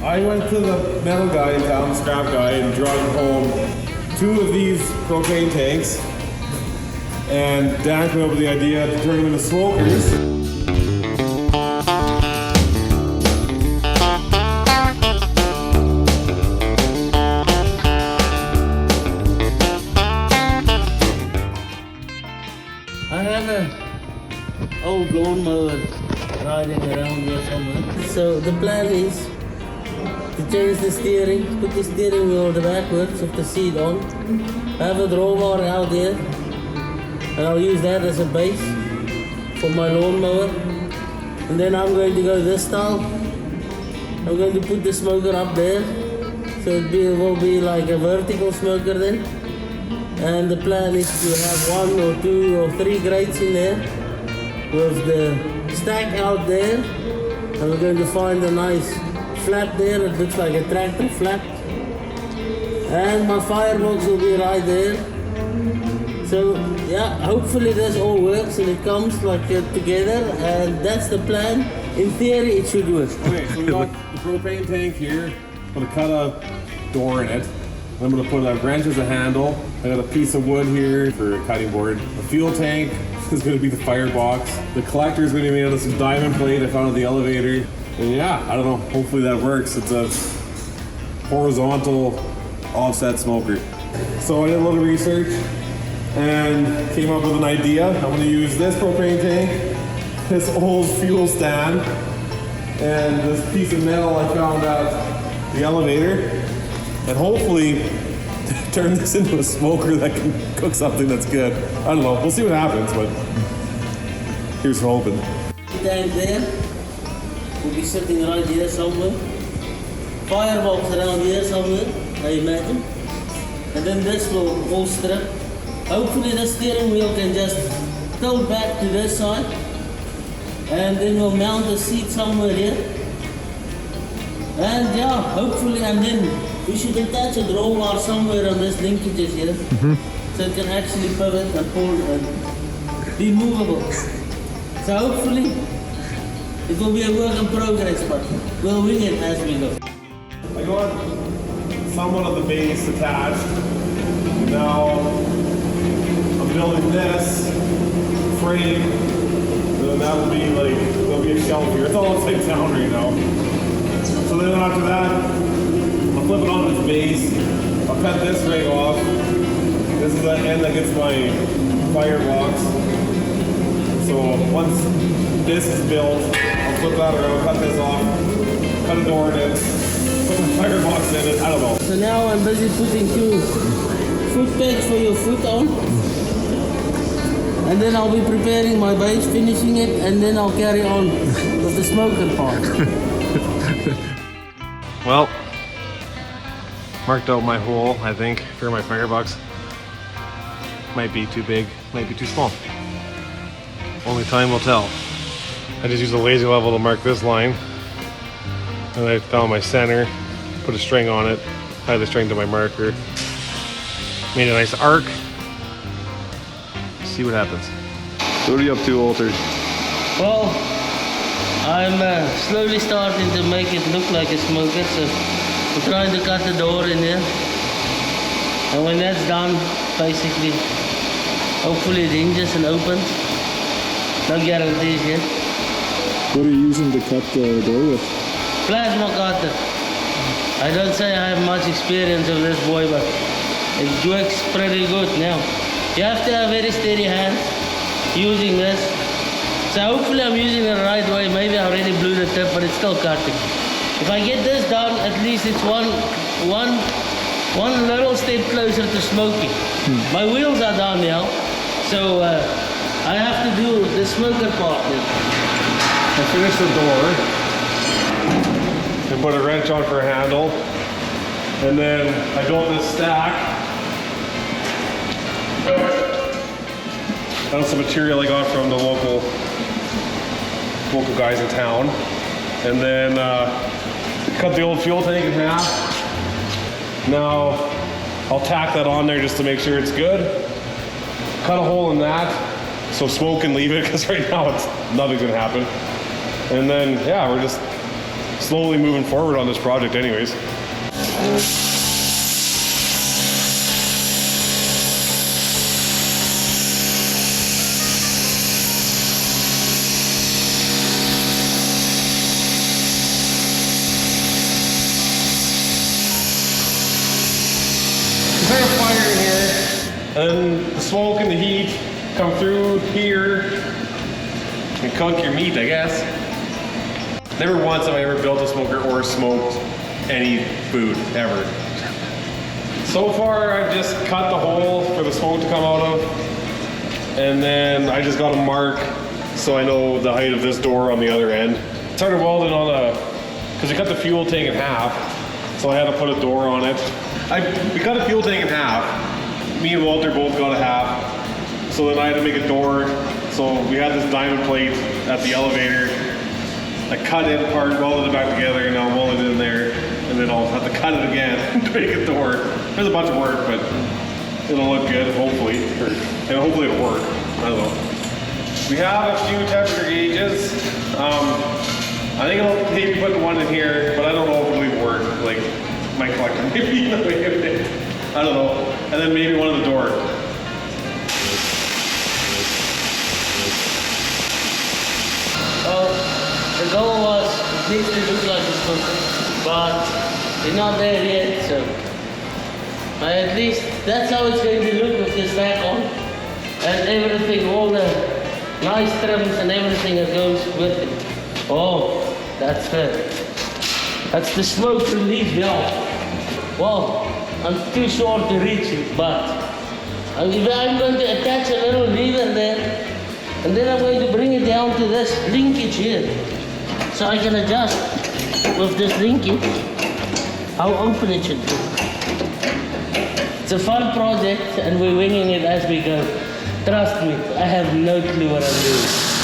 I went to the metal guy in town, the scrap guy, and drug home 2 of these propane tanks. And Dan came up with the idea to turn them into smokers. I have an old lawnmower riding around here somewhere. So the plan is to change the steering, put the steering wheel backwards with the seat on, have a drawbar out there, and I'll use that as a base for my lawnmower. And then I'm going to go this style. I'm going to put the smoker up there, so it will be like a vertical smoker then. And the plan is to have 1 or 2 or 3 grates in there with the stack out there. And we're going to find a nice flat there. It looks like a tractor flat. And my firebox will be right there. So yeah, hopefully this all works and it comes like together. And that's the plan. In theory, it should work. Okay, so we got the propane tank here. I'm gonna cut a door in it. I'm gonna put a wrench as a handle. I got a piece of wood here for a cutting board. A fuel tank is gonna be the firebox. The collector is gonna be made out of some diamond plate I found at the elevator. And yeah, I don't know, hopefully that works. It's a horizontal offset smoker. So I did a little research and came up with an idea. I'm gonna use this propane tank, this old fuel stand, and this piece of metal I found at the elevator, and hopefully turn this into a smoker that can cook something that's good. I don't know, we'll see what happens, but here's hoping. Tank there will be sitting right here somewhere. Firebox around here somewhere, I imagine. And then this will all strip. Hopefully the steering wheel can just tilt back to this side. And then we'll mount the seat somewhere here. And yeah, hopefully, and then we should attach a drawbar somewhere on this linkages here. So it can actually pivot and pull and be movable. So hopefully, it will be a work in progress, but we'll wing it as we go. I got somewhat of the base attached. Now I'm building this frame, and that will be like, there'll be a shelf here. It's all upside down right now. So then after that, I'll flip it on its base. I'll cut this right off. This is the end that gets my firebox. So once this is built, I'll flip that around, cut this off, cut a door in it, put my firebox in it, I don't know. So now I'm busy putting 2 foot pegs for your foot on. And then I'll be preparing my base, finishing it, and then I'll carry on with the smoker part. Well, marked out my hole, I think, for my firebox. Might be too big, might be too small. Only time will tell. I just used a laser level to mark this line. And I found my center, put a string on it, tied the string to my marker. Made a nice arc. See what happens. So what are you up to, Walter? Well, I'm slowly starting to make it look like a smoker, so I'm trying to cut the door in here. And when that's done, basically, hopefully it hinges and opens. No guarantees yet. What are you using to cut the door with? Plasma cutter. I don't say I have much experience of this boy, but it works pretty good now. You have to have very steady hands using this. So hopefully I'm using it the right way. Maybe I already blew the tip, but it's still cutting. If I get this done, at least it's one little step closer to smoking. My wheels are done now, so I have to do the smoker part now. I finished the door and put a wrench on for a handle, and then I built this stack. That was some material I got from the local guys in town, and then cut the old fuel tank in half. Now I'll tack that on there just to make sure it's good. Cut a hole in that so smoke can leave it, because right now nothing's gonna happen. And then yeah, we're just slowly moving forward on this project anyways. There's a fire in here, and the smoke and the heat come through here and cook your meat, I guess. Never once have I ever built a smoker or smoked any food, ever. So far, I've just cut the hole for the smoke to come out of, and then I just got a mark so I know the height of this door on the other end. Started welding on because we cut the fuel tank in half, so I had to put a door on it. We cut a fuel tank in half. Me and Walter both got a half. So then I had to make a door. So we had this diamond plate at the elevator. I cut it apart, welded it back together, and I'll weld it in there. And then I'll have to cut it again to make a door. There's a bunch of work, but it'll look good, hopefully. And hopefully it'll work. I don't know. We have a few temperature gauges. I think I'll maybe put one in here, but I don't know if it'll even work. Like, my collector maybe the way of it. I don't know. And then maybe one on the door. The goal was it needs to look like a smoker, but we're not there yet, so at least that's how it's going to look with the stack on. And everything, all the nice trims and everything that goes with it. Oh, that's the smoke relief valve. Well, I'm too short to reach it, but I'm going to attach a little lever there, and then I'm going to bring it down to this linkage here. So I can adjust with this linkage how open it should be. It's a fun project and we're winging it as we go. Trust me, I have no clue what I'm doing.